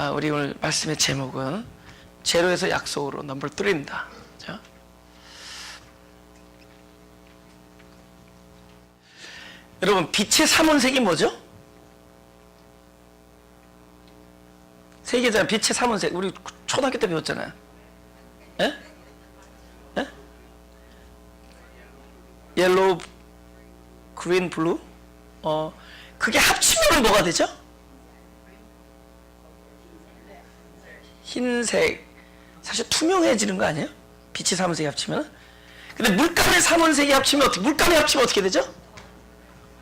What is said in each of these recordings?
우리 오늘 말씀의 제목은 제로에서 약속으로 넘버 3입니다. 그렇죠? 여러분, 빛의 삼원색이 뭐죠? 세 개잖아요. 빛의 삼원색. 우리 초등학교 때 배웠잖아요. 예? 예? 옐로우, 그린, 블루. 그게 합치면 뭐가 되죠? 흰색. 사실 투명해지는 거 아니에요? 빛의 삼원색이 합치면. 근데 물감의 삼원색이 합치면 어떻게, 물감이 합치면 어떻게 되죠?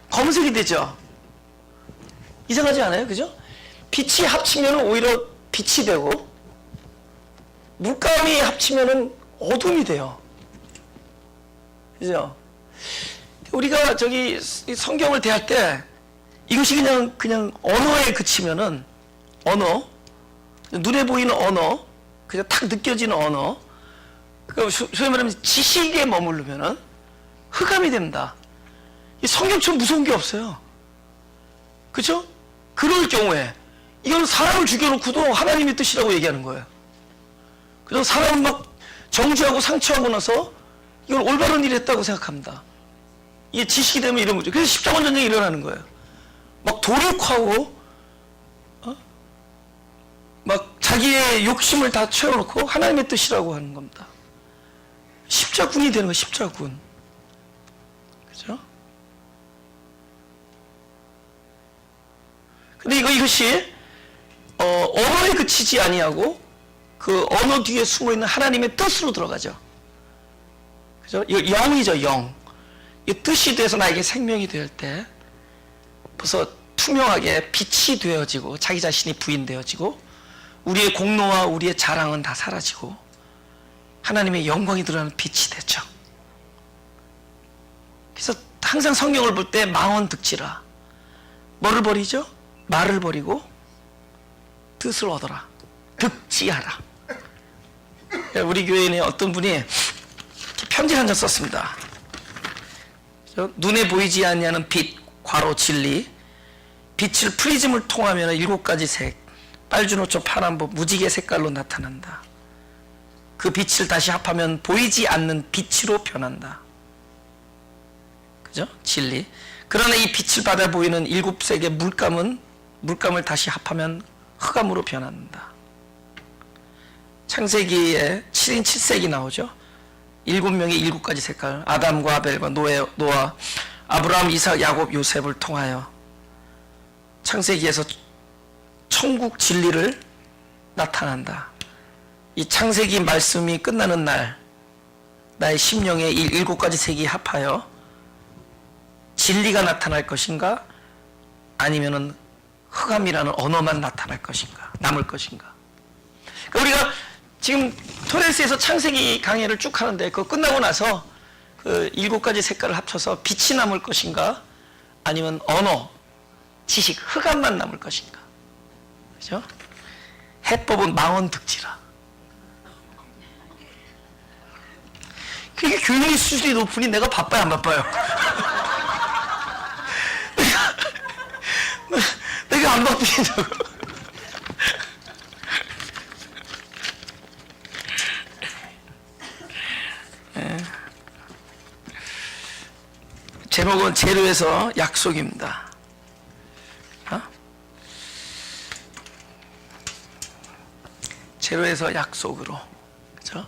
검은색이 되죠. 이상하지 않아요? 그죠? 빛이 합치면 오히려 빛이 되고, 물감이 합치면 어둠이 돼요. 그죠? 우리가 저기 성경을 대할 때 이것이 그냥 언어에 그치면은, 언어, 눈에 보이는 언어, 그냥 탁 느껴지는 언어, 소위 말하면 지식에 머무르면은 흑암이 됩니다. 이 성경처럼 무서운 게 없어요. 그렇죠? 그럴 경우에 이건 사람을 죽여놓고도 하나님의 뜻이라고 얘기하는 거예요. 그래서 사람은 막 정죄하고 상처하고 나서 이걸 올바른 일을 했다고 생각합니다. 이게 지식이 되면 이런 거죠. 그래서 십자군 전쟁이 일어나는 거예요. 막 도륙하고 막 자기의 욕심을 다 채워놓고 하나님의 뜻이라고 하는 겁니다. 십자군이 되는 거예요. 십자군. 그죠? 근데 이것이 언어에 그치지 아니하고 그 언어 뒤에 숨어있는 하나님의 뜻으로 들어가죠. 그죠? 이거 영이죠. 영. 이 뜻이 돼서 나에게 생명이 될 때 벌써 투명하게 빛이 되어지고 자기 자신이 부인되어지고 우리의 공로와 우리의 자랑은 다 사라지고 하나님의 영광이 드러나는 빛이 되죠. 그래서 항상 성경을 볼 때 망언득지라. 뭐를 버리죠? 말을 버리고 뜻을 얻어라. 득지하라. 우리 교회에 어떤 분이 편지를 한 장 썼습니다. 눈에 보이지 않냐는 빛, 괄호 진리, 빛을 프리즘을 통하면 7가지 색, 빨주노초, 파란보, 무지개 색깔로 나타난다. 그 빛을 다시 합하면 보이지 않는 빛으로 변한다. 그죠? 진리. 그러나 이 빛을 받아 보이는 7색의 물감을 다시 합하면 흑암으로 변한다. 창세기에 7인 7색이 나오죠. 7명의 7가지 색깔, 아담과 아벨과 노아, 아브라함, 이삭, 야곱, 요셉을 통하여 창세기에서 천국 진리를 나타난다. 이 창세기 말씀이 끝나는 날 나의 심령에 이 7가지 색이 합하여 진리가 나타날 것인가 아니면은 흑암이라는 언어만 나타날 것인가, 남을 것인가. 우리가 지금 토레스에서 창세기 강의를 쭉 하는데 그거 끝나고 나서 그 7가지 색깔을 합쳐서 빛이 남을 것인가 아니면 언어, 지식, 흑암만 남을 것인가. 그죠? 해법은 망언득지라. 그게 교육의 수준이 높으니 내가 바빠요, 안 바빠요? 내가 안 바쁘냐고. 제목은 제로에서 약속입니다. 제로에서 약속으로. 그죠?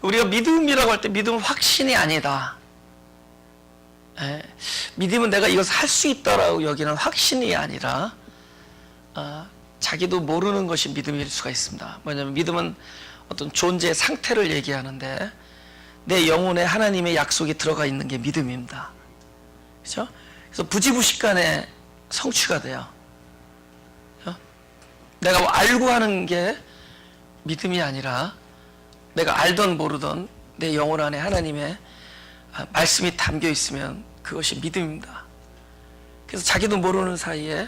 우리가 믿음이라고 할 때 믿음은 확신이 아니다. 믿음은 내가 이것을 할 수 있다라고 여기는 확신이 아니라 자기도 모르는 것이 믿음일 수가 있습니다. 뭐냐면 믿음은 어떤 존재의 상태를 얘기하는데 내 영혼에 하나님의 약속이 들어가 있는 게 믿음입니다. 그렇죠? 그래서 부지부식간에 성취가 돼요. 그렇죠? 내가 알고 하는 게 믿음이 아니라 내가 알던 모르던 내 영혼 안에 하나님의 말씀이 담겨 있으면 그것이 믿음입니다. 그래서 자기도 모르는 사이에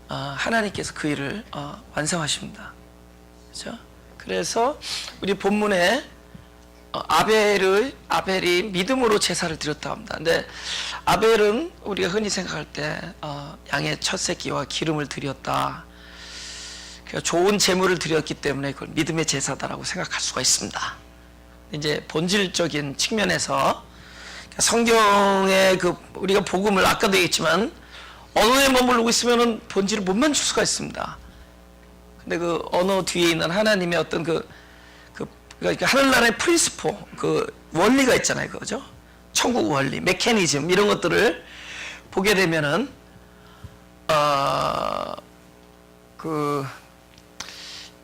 하나님께서 그 일을 완성하십니다. 그렇죠? 그래서 우리 본문에 아벨이 믿음으로 제사를 드렸다고 합니다. 근데 아벨은 우리가 흔히 생각할 때 양의 첫 새끼와 기름을 드렸다. 그러니까 좋은 제물을 드렸기 때문에 그걸 믿음의 제사다라고 생각할 수가 있습니다. 이제 본질적인 측면에서 성경의 우리가 복음을 아까도 얘기했지만 언어에 머무르고 있으면은 본질을 못 만질 수가 있습니다. 근데 그 언어 뒤에 있는 하나님의 어떤 그러니까 하늘나라의 프린시포, 원리가 있잖아요, 그죠? 천국 원리, 메커니즘 이런 것들을 보게 되면은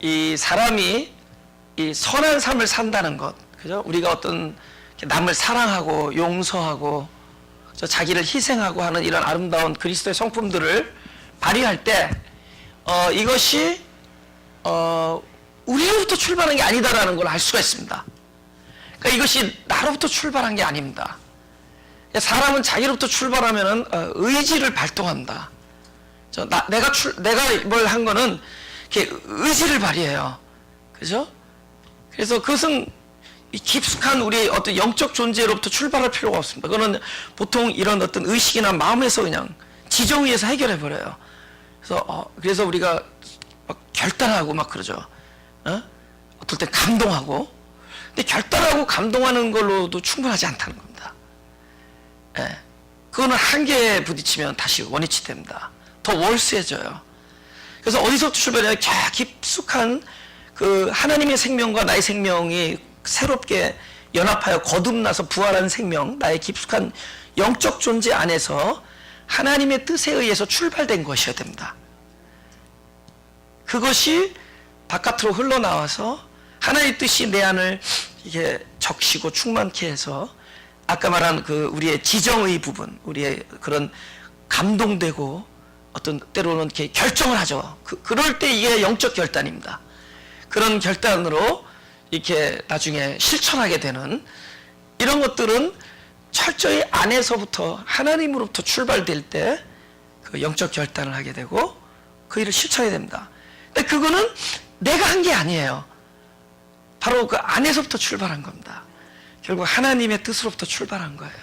이 사람이 이 선한 삶을 산다는 것, 그죠? 우리가 어떤 남을 사랑하고 용서하고 자기를 희생하고 하는 이런 아름다운 그리스도의 성품들을 발휘할 때 이것이 우리로부터 출발한 게 아니다라는 걸 알 수가 있습니다. 그러니까 이것이 나로부터 출발한 게 아닙니다. 사람은 자기로부터 출발하면은 의지를 발동합니다. 내가 뭘 한 거는 이렇게 의지를 발휘해요. 그죠? 그래서 그것은 깊숙한 우리 어떤 영적 존재로부터 출발할 필요가 없습니다. 그거는 보통 이런 어떤 의식이나 마음에서 그냥 지정의에서 해결해 버려요. 그래서 우리가 막 결단하고 막 그러죠. 어떨 때 감동하고. 근데 결단하고 감동하는 걸로도 충분하지 않다는 겁니다. 예. 그거는 한계에 부딪히면 다시 원위치 됩니다. 더 월스해져요. 그래서 어디서부터 출발해요? 깊숙한 하나님의 생명과 나의 생명이 새롭게 연합하여 거듭나서 부활한 생명, 나의 깊숙한 영적 존재 안에서 하나님의 뜻에 의해서 출발된 것이어야 됩니다. 그것이 바깥으로 흘러나와서 하나님의 뜻이 내 안을 이게 적시고 충만케 해서 아까 말한 우리의 지정의 부분, 우리의 그런 감동되고 어떤 때로는 이렇게 결정을 하죠. 그럴 때 이게 영적 결단입니다. 그런 결단으로 이렇게 나중에 실천하게 되는 이런 것들은 철저히 안에서부터 하나님으로부터 출발될 때 그 영적 결단을 하게 되고 그 일을 실천해야 됩니다. 근데 그거는 내가 한 게 아니에요. 바로 그 안에서부터 출발한 겁니다. 결국 하나님의 뜻으로부터 출발한 거예요.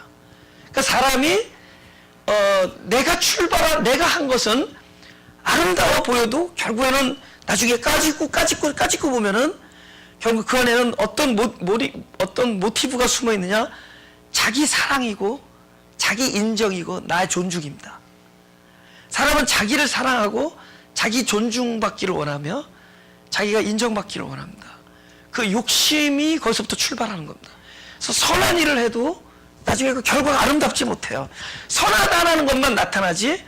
그러니까 사람이 내가 한 것은 아름다워 보여도 결국에는 나중에 까짓고 보면은 결국 그 안에는 어떤 모티브가 숨어 있느냐? 자기 사랑이고 자기 인정이고 나의 존중입니다. 사람은 자기를 사랑하고 자기 존중받기를 원하며 자기가 인정받기를 원합니다. 그 욕심이 거기서부터 출발하는 겁니다. 그래서 선한 일을 해도 나중에 그 결과가 아름답지 못해요. 선하다는 것만 나타나지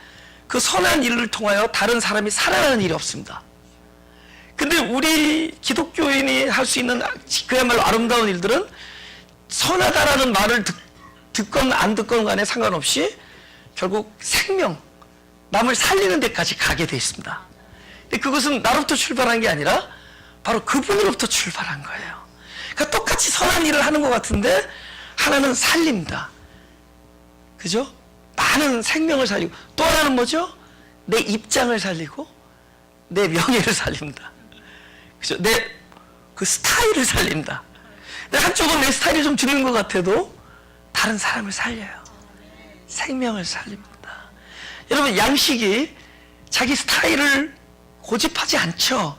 그 선한 일을 통하여 다른 사람이 살아나는 일이 없습니다. 근데 우리 기독교인이 할 수 있는 그야말로 아름다운 일들은 선하다라는 말을 듣건 안 듣건 간에 상관없이 결국 생명, 남을 살리는 데까지 가게 돼 있습니다. 근데 그것은 나로부터 출발한 게 아니라 바로 그분으로부터 출발한 거예요. 그러니까 똑같이 선한 일을 하는 것 같은데 하나는 살립니다. 그죠? 많은 생명을 살리고 또 하나는 뭐죠? 내 입장을 살리고 내 명예를 살립니다. 그죠? 내 그 스타일을 살린다. 근데 한쪽은 내 스타일이 좀 들리는 것 같아도 다른 사람을 살려요. 생명을 살립니다. 여러분, 양식이 자기 스타일을 고집하지 않죠.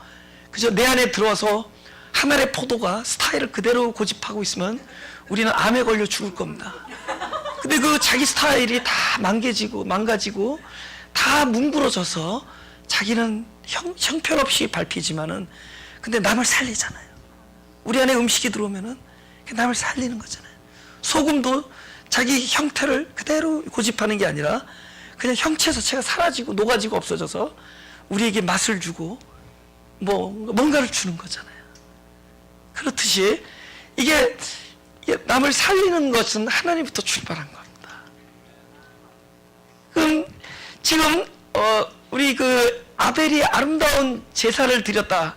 그죠? 내 안에 들어와서 한 알의 포도가 스타일을 그대로 고집하고 있으면 우리는 암에 걸려 죽을 겁니다. 근데 그 자기 스타일이 다 망가지고 다 뭉그러져서 자기는 형편없이 밟히지만은 근데 남을 살리잖아요. 우리 안에 음식이 들어오면은 남을 살리는 거잖아요. 소금도 자기 형태를 그대로 고집하는 게 아니라 그냥 형체 자체가 사라지고 녹아지고 없어져서 우리에게 맛을 주고 뭔가를 주는 거잖아요. 그렇듯이 이게 남을 살리는 것은 하나님부터 출발한 겁니다. 그럼 지금 우리 아벨이 아름다운 제사를 드렸다.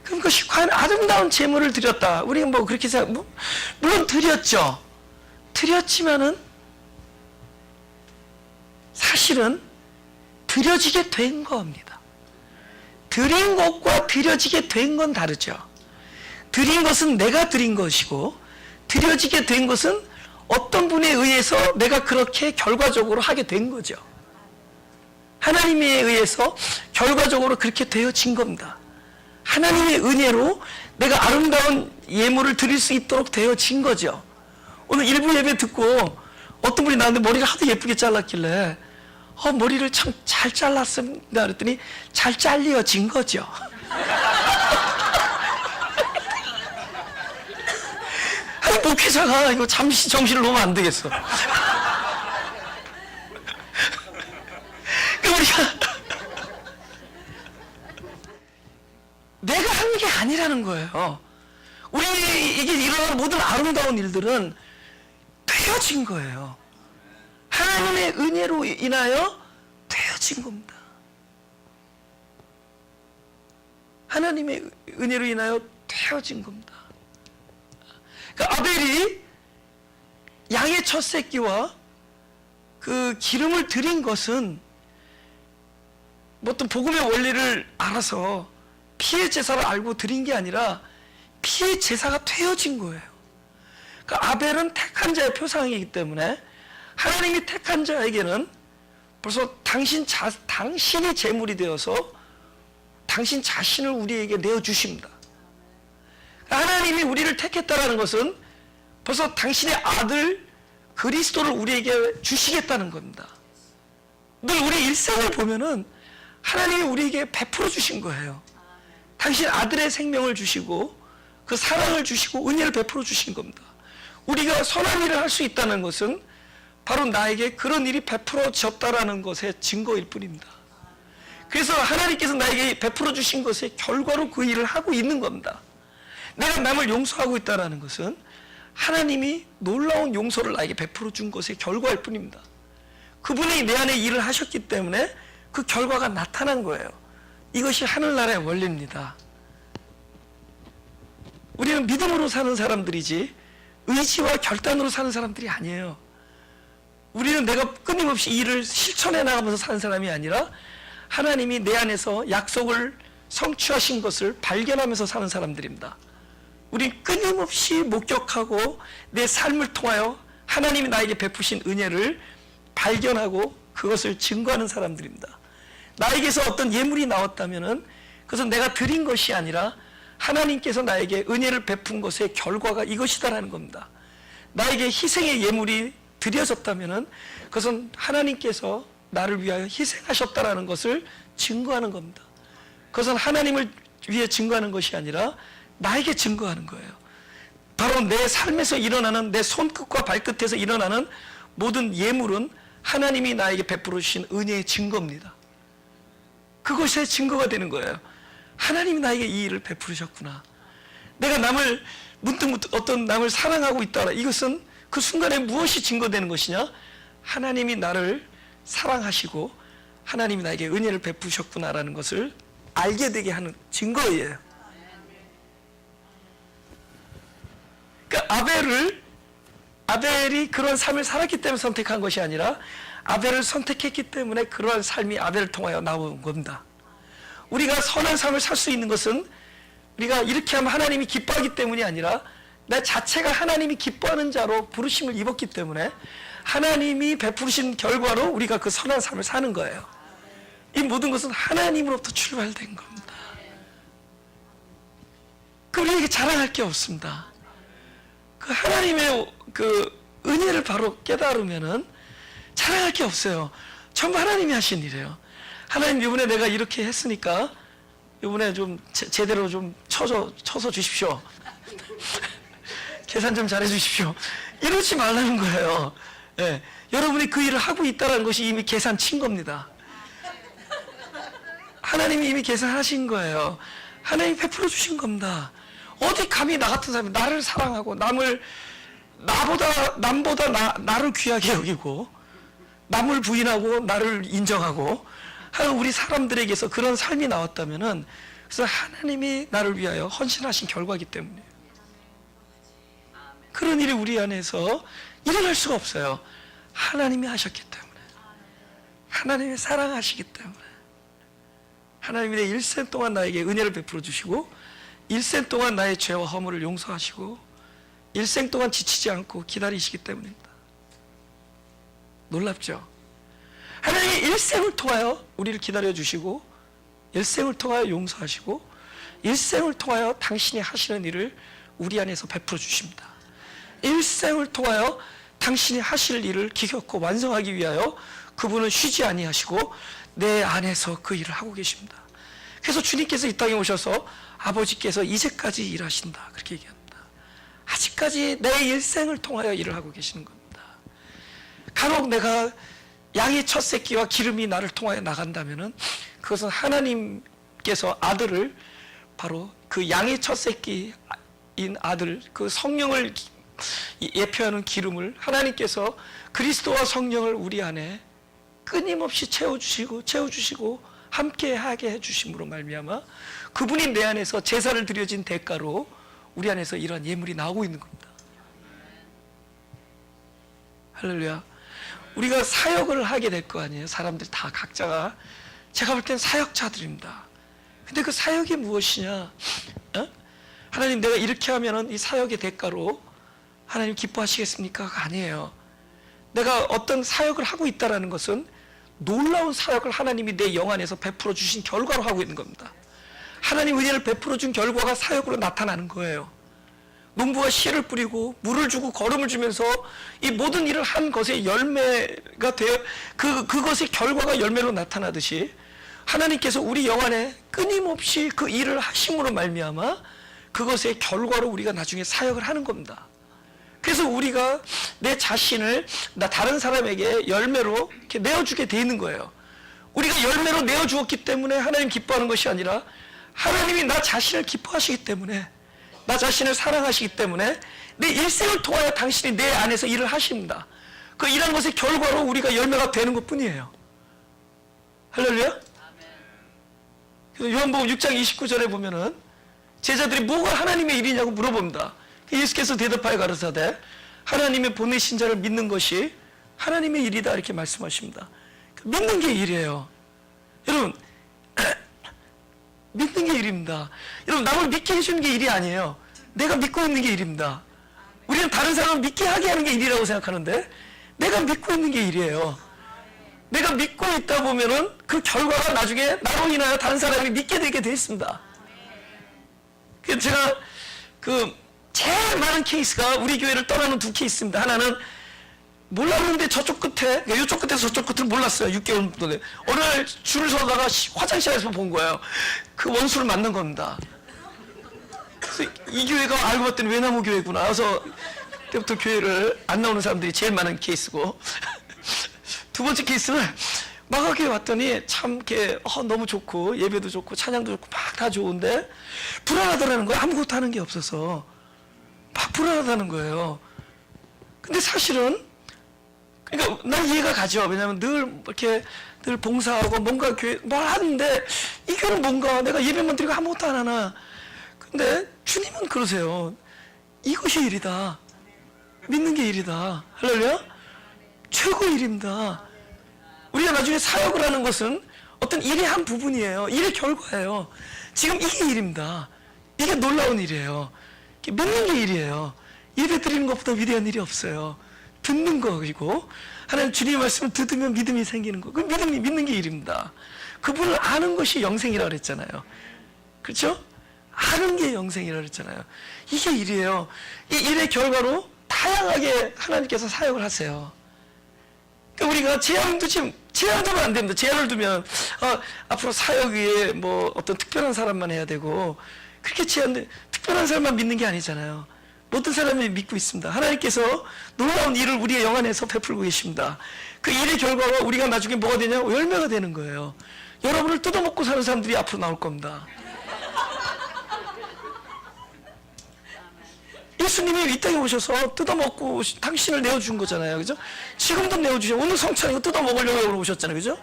그럼 그것이 과연 아름다운 제물을 드렸다. 우리가 그렇게 생각, 물론 드렸죠. 드렸지만은 사실은 드려지게 된 겁니다. 드린 것과 드려지게 된 건 다르죠. 드린 것은 내가 드린 것이고 드려지게 된 것은 어떤 분에 의해서 내가 그렇게 결과적으로 하게 된 거죠. 하나님에 의해서 결과적으로 그렇게 되어진 겁니다. 하나님의 은혜로 내가 아름다운 예물을 드릴 수 있도록 되어진 거죠. 오늘 일부 예배 듣고 어떤 분이 나한테 머리를 하도 예쁘게 잘랐길래 머리를 참 잘 잘랐습니다 그랬더니 잘 잘려진 거죠. 아니 목회자가 이거 잠시 정신을 놓으면 안 되겠어. 우리가 내가 한 게 아니라는 거예요. 우리 이게 일어나는 모든 아름다운 일들은 되어진 거예요. 하나님의 은혜로 인하여 되어진 겁니다. 하나님의 은혜로 인하여 되어진 겁니다. 그러니까 아벨이 양의 첫 새끼와 그 기름을 드린 것은 어떤 복음의 원리를 알아서 피의 제사를 알고 드린 게 아니라 피의 제사가 되어진 거예요. 그러니까 아벨은 택한 자의 표상이기 때문에 하나님이 택한 자에게는 벌써 당신이 제물이 되어서 당신 자신을 우리에게 내어주십니다. 하나님이 우리를 택했다는 것은 벌써 당신의 아들 그리스도를 우리에게 주시겠다는 겁니다. 늘 우리 일생을 보면은 하나님이 우리에게 베풀어 주신 거예요. 당신 아들의 생명을 주시고 그 사랑을 주시고 은혜를 베풀어 주신 겁니다. 우리가 선한 일을 할 수 있다는 것은 바로 나에게 그런 일이 베풀어졌다라는 것의 증거일 뿐입니다. 그래서 하나님께서 나에게 베풀어 주신 것의 결과로 그 일을 하고 있는 겁니다. 내가 남을 용서하고 있다는 것은 하나님이 놀라운 용서를 나에게 베풀어 준 것의 결과일 뿐입니다. 그분이 내 안에 일을 하셨기 때문에 그 결과가 나타난 거예요. 이것이 하늘나라의 원리입니다. 우리는 믿음으로 사는 사람들이지 의지와 결단으로 사는 사람들이 아니에요. 우리는 내가 끊임없이 일을 실천해 나가면서 사는 사람이 아니라 하나님이 내 안에서 약속을 성취하신 것을 발견하면서 사는 사람들입니다. 우린 끊임없이 목격하고 내 삶을 통하여 하나님이 나에게 베푸신 은혜를 발견하고 그것을 증거하는 사람들입니다. 나에게서 어떤 예물이 나왔다면은 그것은 내가 드린 것이 아니라 하나님께서 나에게 은혜를 베푼 것의 결과가 이것이다라는 겁니다. 나에게 희생의 예물이 드려졌다면은 그것은 하나님께서 나를 위하여 희생하셨다라는 것을 증거하는 겁니다. 그것은 하나님을 위해 증거하는 것이 아니라 나에게 증거하는 거예요. 바로 내 삶에서 일어나는 내 손끝과 발끝에서 일어나는 모든 예물은 하나님이 나에게 베풀어 주신 은혜의 증거입니다. 그것의 증거가 되는 거예요. 하나님이 나에게 이 일을 베푸셨구나. 내가 문득 어떤 남을 사랑하고 있다. 이것은 그 순간에 무엇이 증거되는 것이냐? 하나님이 나를 사랑하시고 하나님이 나에게 은혜를 베푸셨구나라는 것을 알게 되게 하는 증거예요. 그러니까 아벨이 그런 삶을 살았기 때문에 선택한 것이 아니라 아벨을 선택했기 때문에 그러한 삶이 아벨을 통하여 나온 겁니다. 우리가 선한 삶을 살 수 있는 것은 우리가 이렇게 하면 하나님이 기뻐하기 때문이 아니라 내 자체가 하나님이 기뻐하는 자로 부르심을 입었기 때문에 하나님이 베푸신 결과로 우리가 그 선한 삶을 사는 거예요. 이 모든 것은 하나님으로부터 출발된 겁니다. 우리에게 자랑할 게 없습니다. 그 하나님의 그 은혜를 바로 깨달으면은 자랑할 게 없어요. 전부 하나님이 하신 일이에요. 하나님 이번에 내가 이렇게 했으니까 이번에 좀 제대로 좀 쳐서 주십시오. 계산 좀 잘해 주십시오. 이러지 말라는 거예요. 예, 여러분이 그 일을 하고 있다는 것이 이미 계산 친 겁니다. 하나님이 이미 계산하신 거예요. 하나님이 베풀어 주신 겁니다. 어디 감히 나 같은 사람이 나를 사랑하고 남보다 나를 귀하게 여기고 남을 부인하고 나를 인정하고 하는 우리 사람들에게서 그런 삶이 나왔다면은 그래서 하나님이 나를 위하여 헌신하신 결과이기 때문에 그런 일이 우리 안에서 일어날 수가 없어요. 하나님이 하셨기 때문에 하나님이 사랑하시기 때문에 하나님이 내 일생 동안 나에게 은혜를 베풀어 주시고 일생 동안 나의 죄와 허물을 용서하시고 일생 동안 지치지 않고 기다리시기 때문입니다. 놀랍죠? 하나님이 일생을 통하여 우리를 기다려주시고, 일생을 통하여 용서하시고, 일생을 통하여 당신이 하시는 일을 우리 안에서 베풀어 주십니다. 일생을 통하여 당신이 하실 일을 기꺼이 완성하기 위하여 그분은 쉬지 아니하시고 내 안에서 그 일을 하고 계십니다. 그래서 주님께서 이 땅에 오셔서 아버지께서 이제까지 일하신다, 그렇게 얘기합니다. 아직까지 내 일생을 통하여 일을 하고 계시는 겁니다. 간혹 내가 양의 첫 새끼와 기름이 나를 통하여 나간다면은 그것은 하나님께서 아들을, 바로 그 양의 첫 새끼인 아들, 그 성령을 예표하는 기름을 하나님께서 그리스도와 성령을 우리 안에 끊임없이 채워주시고 함께 하게 해주심으로 말미암아 그분이 내 안에서 제사를 드려진 대가로 우리 안에서 이러한 예물이 나오고 있는 겁니다. 할렐루야. 우리가 사역을 하게 될 거 아니에요. 사람들 다 각자가, 제가 볼 땐 사역자들입니다. 근데 그 사역이 무엇이냐? 하나님, 내가 이렇게 하면은 이 사역의 대가로 하나님 기뻐하시겠습니까? 아니에요. 내가 어떤 사역을 하고 있다는 것은 놀라운 사역을 하나님이 내 영 안에서 베풀어 주신 결과로 하고 있는 겁니다. 하나님 은혜를 베풀어 준 결과가 사역으로 나타나는 거예요. 농부가 씨를 뿌리고 물을 주고 거름을 주면서 이 모든 일을 한 것의 열매가 되어 그것의 결과가 열매로 나타나듯이 하나님께서 우리 영 안에 끊임없이 그 일을 하심으로 말미암아 그것의 결과로 우리가 나중에 사역을 하는 겁니다. 그래서 우리가 내 자신을 다른 사람에게 열매로 이렇게 내어주게 돼 있는 거예요. 우리가 열매로 내어주었기 때문에 하나님 기뻐하는 것이 아니라 하나님이 나 자신을 기뻐하시기 때문에, 나 자신을 사랑하시기 때문에 내 일생을 통하여 당신이 내 안에서 일을 하십니다. 그 일한 것의 결과로 우리가 열매가 되는 것 뿐이에요. 할렐루야? 요한복음 6장 29절에 보면은 제자들이 뭐가 하나님의 일이냐고 물어봅니다. 예수께서 대답하여 가르사대 하나님의 보내신 자를 믿는 것이 하나님의 일이다, 이렇게 말씀하십니다. 믿는 게 일이에요. 여러분, 믿는 게 일입니다. 여러분, 남을 믿게 해주는 게 일이 아니에요. 내가 믿고 있는 게 일입니다. 우리는 다른 사람을 믿게 하게 하는 게 일이라고 생각하는데 내가 믿고 있는 게 일이에요. 내가 믿고 있다 보면은 그 결과가 나중에 나로 인하여 다른 사람이 믿게 되게 돼 있습니다. 그래서 제가 제일 많은 케이스가 우리 교회를 떠나는 두 케이스입니다. 하나는 몰랐는데 저쪽 끝에, 이쪽 끝에서 저쪽 끝을 몰랐어요. 6개월 전에. 어느 날 줄을 서다가 화장실에서 본 거예요. 그 원수를 만난 겁니다. 그래서 이 교회가 알고 봤더니 외나무 교회구나. 그래서 그때부터 교회를 안 나오는 사람들이 제일 많은 케이스고. 두 번째 케이스는 마가교회 왔더니 참 이렇게 너무 좋고 예배도 좋고 찬양도 좋고 막 다 좋은데 불안하더라는 거예요. 아무것도 하는 게 없어서 막 불안하다는 거예요. 근데 사실은, 그러니까 난 이해가 가죠. 왜냐하면 늘 봉사하고 뭔가 교회 뭘 하는데 이 교회는 뭔가 내가 예배만 드리고 아무것도 안 하나. 근데 주님은 그러세요. 이것이 일이다. 믿는 게 일이다. 할렐루야? 최고의 일입니다. 우리가 나중에 사역을 하는 것은 어떤 일의 한 부분이에요. 일의 결과예요. 지금 이게 일입니다. 이게 놀라운 일이에요. 믿는 게 일이에요. 예배 드리는 것보다 위대한 일이 없어요. 듣는 거이고, 하나님 주님의 말씀을 듣으면 믿음이 생기는 거. 그 믿는 게 일입니다. 그분을 아는 것이 영생이라고 그랬잖아요. 그렇죠? 아는 게 영생이라고 그랬잖아요. 이게 일이에요. 이 일의 결과로 다양하게 하나님께서 사역을 하세요. 그러니까 우리가 제한 두면 안 됩니다. 제한을 두면 앞으로 사역 위에 뭐 어떤 특별한 사람만 해야 되고, 그렇게 특별한 사람만 믿는 게 아니잖아요. 모든 사람이 믿고 있습니다. 하나님께서 놀라운 일을 우리의 영 안에서 베풀고 계십니다. 그 일의 결과가 우리가 나중에 뭐가 되냐? 열매가 되는 거예요. 여러분을 뜯어먹고 사는 사람들이 앞으로 나올 겁니다. 예수님이 이 땅에 오셔서 뜯어먹고 당신을 내어준 거잖아요. 그죠? 지금도 내어주셔. 오늘 성찬 이거 뜯어먹으려고 오셨잖아요. 그죠?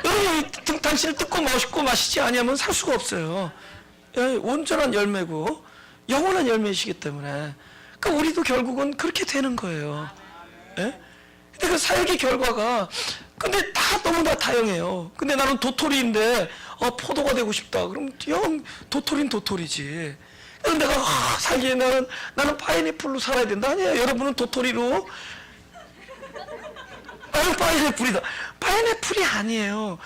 여러분이 당신을 뜯고 마시지 아니하면 살 수가 없어요. 온전한 열매고 영원한 열매이시기 때문에. 그러니까 우리도 결국은 그렇게 되는 거예요. 예? 근데 그 사역의 결과가, 근데 너무나 다양해요. 근데 나는 도토리인데 포도가 되고 싶다. 그럼 도토리는 도토리지. 내가 살기에 나는 파인애플로 살아야 된다. 아니야, 여러분은 도토리로. 나는 파인애플이다. 파인애플이 아니에요.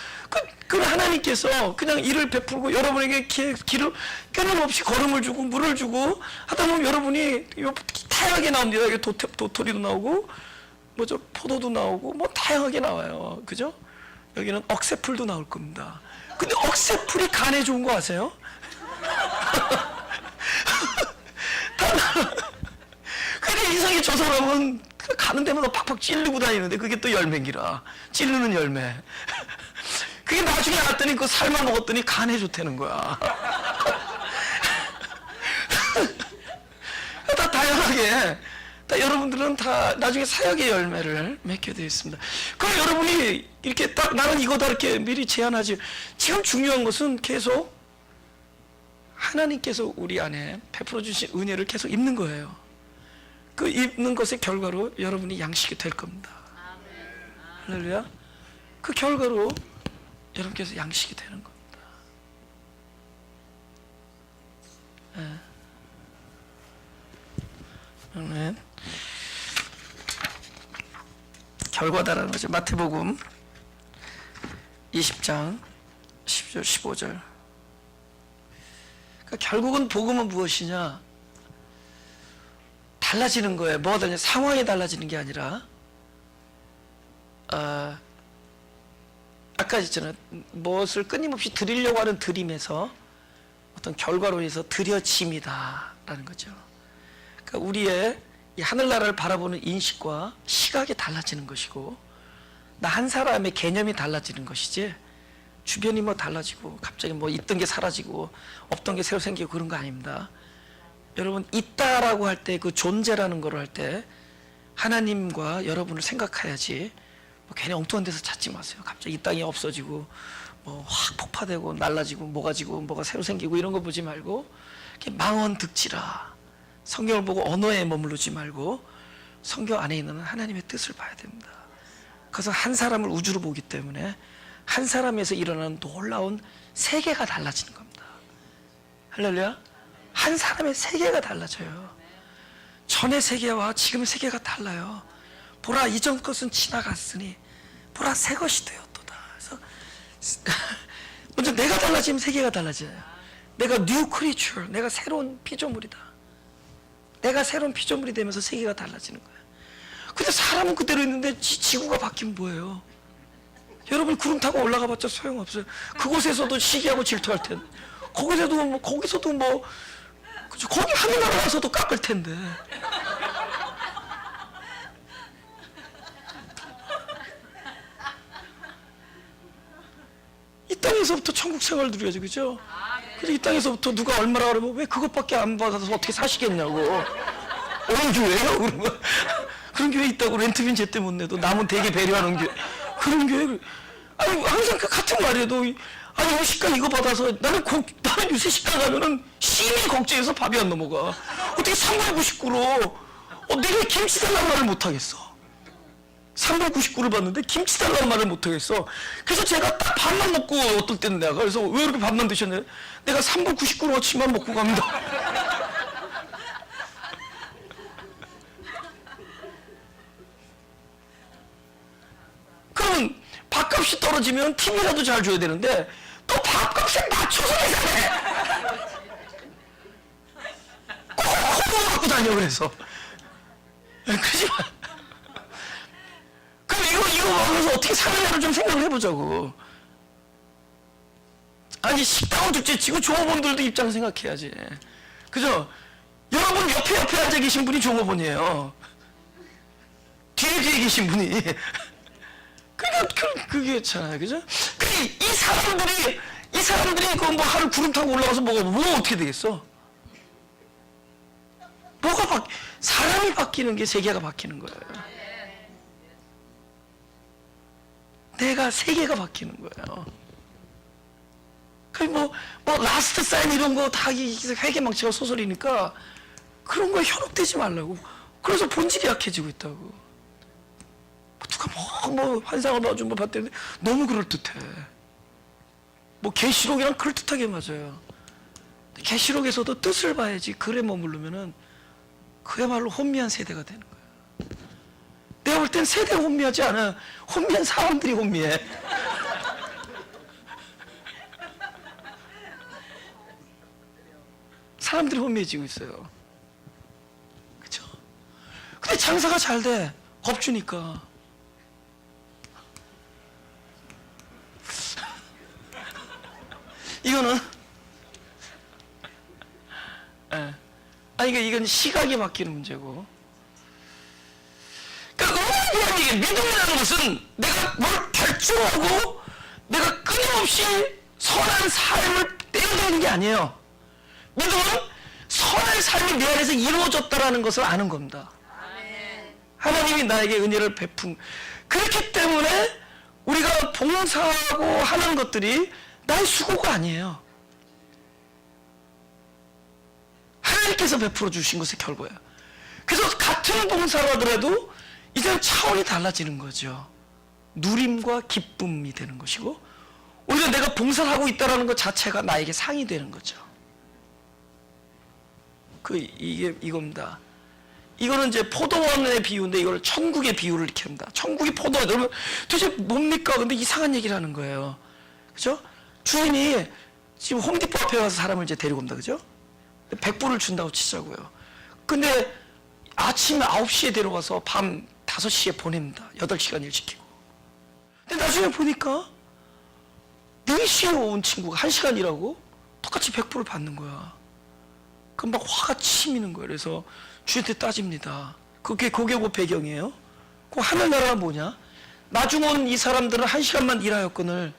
그 하나님께서 그냥 이를 베풀고 여러분에게 길을 끊임없이 걸음을 주고 물을 주고 하다 보면 여러분이 다양하게 나옵니다. 이게 도토리도 나오고 뭐죠, 포도도 나오고 뭐 다양하게 나와요. 그죠? 여기는 억새풀도 나올 겁니다. 근데 억새풀이 간에 좋은 거 아세요? 근데 이상하게 저 사람은 가는 데마다 팍팍 찌르고 다니는데 그게 또 열매기라. 찌르는 열매. 그게 나중에 알았더니 그 삶아 먹었더니 간에 좋다는 거야. 다 다양하게. 여러분들은 다 나중에 사역의 열매를 맺게 되어 있습니다. 그럼 여러분이 이렇게 딱 나는 이거다 이렇게 미리 제안하지. 지금 중요한 것은 계속 하나님께서 우리 안에 베풀어 주신 은혜를 계속 입는 거예요. 그 입는 것의 결과로 여러분이 양식이 될 겁니다. 할렐루야. 그 결과로 여러분께서 양식이 되는 겁니다. 네. 아멘. 결과다라는 거죠. 마태복음 20장 10절 15절. 그러니까 결국은 복음은 무엇이냐? 달라지는 거예요. 뭐가 달라지냐? 상황이 달라지는 게 아니라 아까 했잖아요. 무엇을 끊임없이 드리려고 하는 드림에서 어떤 결과로 인해서 드려짐이다 라는 거죠. 그러니까 우리의 이 하늘나라를 바라보는 인식과 시각이 달라지는 것이고, 나 한 사람의 개념이 달라지는 것이지 주변이 뭐 달라지고 갑자기 뭐 있던 게 사라지고 없던 게 새로 생기고 그런 거 아닙니다. 여러분, 있다라고 할 때 그 존재라는 걸 할 때 하나님과 여러분을 생각해야지 뭐 괜히 엉뚱한 데서 찾지 마세요. 갑자기 이 땅이 없어지고 뭐 확 폭파되고 날라지고 뭐가 지고 뭐가 새로 생기고 이런 거 보지 말고 망언득지라 성경을 보고 언어에 머무르지 말고 성경 안에 있는 하나님의 뜻을 봐야 됩니다. 그래서 한 사람을 우주로 보기 때문에 한 사람에서 일어나는 놀라운 세계가 달라지는 겁니다. 할렐루야. 한 사람의 세계가 달라져요. 전의 세계와 지금의 세계가 달라요. 보라, 이전 것은 지나갔으니 보라, 새 것이 되었도다. 그래서 먼저 내가 달라지면 세계가 달라져요. 내가 new creature, 내가 새로운 피조물이다. 내가 새로운 피조물이 되면서 세계가 달라지는 거예요. 근데 사람은 그대로 있는데 지구가 바뀌면 뭐예요? 여러분, 구름 타고 올라가 봤자 소용없어요. 그곳에서도 시기하고 질투할 텐데, 거기서도 뭐 거기 하늘나라 가서도 깎을 텐데. 이 땅에서부터 천국 생활 누려야지, 그죠? 그래서 이 땅에서부터 누가 얼마나 그러면 왜 그것밖에 안 받아서 어떻게 사시겠냐고. 어느 교회요? 그러면 그런 교회 있다고 렌트빈 제때 못 내도 남은 되게 배려하는 교회. 그런 교회. 아니, 항상 그 같은 말이에도, 아니, 요식당 이거 받아서 나는 요새 식당 가면은 심히 걱정해서 밥이 안 넘어가. 어떻게 399로 내가 김치 달라는 말을 못 하겠어. 399를 받는데 김치 달라는 말을 못 하겠어. 그래서 제가 딱 밥만 먹고, 어떨 때는 내가 그래서 왜 이렇게 밥만 드셨냐? 내가 399어치만 먹고 갑니다. 그러면 밥값이 떨어지면 팁이라도 잘 줘야 되는데 또 밥값에 맞춰서 계산해. 꼭 갖고 다녀. 그래서 그러지 마. 그럼 이거 먹으면서 어떻게 사느냐를 좀 생각을 해보자고. 아니, 식당은 둘째 치고 종업원들도 입장 생각해야지. 그죠? 여러분 옆에 앉아 계신 분이 종업원이에요. 뒤에 계신 분이. 그게 있잖아요, 그죠? 이 사람들이 그 뭐 하루 구름 타고 올라가서 뭐 어떻게 되겠어? 사람이 바뀌는 게 세계가 바뀌는 거예요. 내가 세계가 바뀌는 거예요. 뭐 라스트 사인 이런 거 다 회계망치가 소설이니까 그런 거에 현혹되지 말라고. 그래서 본질이 약해지고 있다고. 누가 뭐 환상을 봐주고 뭐 봤대는데 너무 그럴듯해. 뭐 계시록이랑 그럴듯하게 맞아요. 계시록에서도 뜻을 봐야지 글에 머무르면은 그야말로 혼미한 세대가 되는 거예요. 내가 볼 땐 세대가 혼미하지 않아. 혼미한 사람들이 혼미해. 사람들이 혼미해지고 있어요. 그쵸? 근데 장사가 잘 돼. 겁주니까. 이거는 이건 시각이 바뀌는 문제고. 그러니까 의미란 얘기, 믿음이라는 것은 내가 뭘 결정하고 내가 끊임없이 선한 삶을 떼어내는 게 아니에요. 믿음은 선한 삶이 내 안에서 이루어졌다라는 것을 아는 겁니다. 하나님이 나에게 은혜를 베푼. 그렇기 때문에 우리가 봉사하고 하는 것들이 나의 수고가 아니에요. 하나님께서 베풀어 주신 것의 결과예요. 그래서 같은 봉사를 하더라도 이제는 차원이 달라지는 거죠. 누림과 기쁨이 되는 것이고, 오히려 내가 봉사를 하고 있다는 것 자체가 나에게 상이 되는 거죠. 이겁니다. 이거는 이제 포도원의 비유인데, 이걸 천국의 비유를 이렇게 합니다. 천국이 포도원, 여러분, 도대체 뭡니까? 근데 이상한 얘기를 하는 거예요. 그죠? 주인이 지금 홈디포 앞에 가서 사람을 이제 데리고 옵니다. 그죠? 100불을 준다고 치자고요. 근데 아침 9시에 데려가서 밤 5시에 보냅니다. 8시간 일 시키고. 근데 나중에 보니까 4시에 온 친구가 1시간 일하고 똑같이 100불을 받는 거야. 그럼 막 화가 치미는 거예요. 그래서 주인한테 따집니다. 그게 고개고 배경이에요. 그 하늘나라가 뭐냐? 나중 온 이 사람들은 1시간만 일하였거늘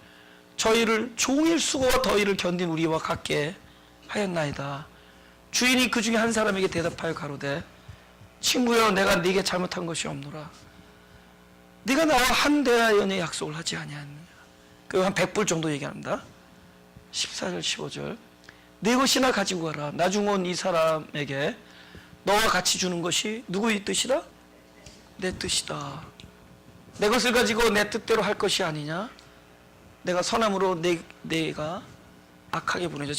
저희를 종일 수고와 더위를 견딘 우리와 같게 하였나이다. 주인이 그 중에 한 사람에게 대답하여 가로되, 친구여, 내가 네게 잘못한 것이 없노라. 네가 나와 한 대하연의 약속을 하지 아니하느냐. 그 한 100불 정도 얘기합니다. 14절 15절. 네 것이나 가지고 가라. 나중 온 이 사람에게 너와 같이 주는 것이 누구의 뜻이다? 내 뜻이다. 내 것을 가지고 내 뜻대로 할 것이 아니냐. 내가 선함으로 내가 악하게 보내줘.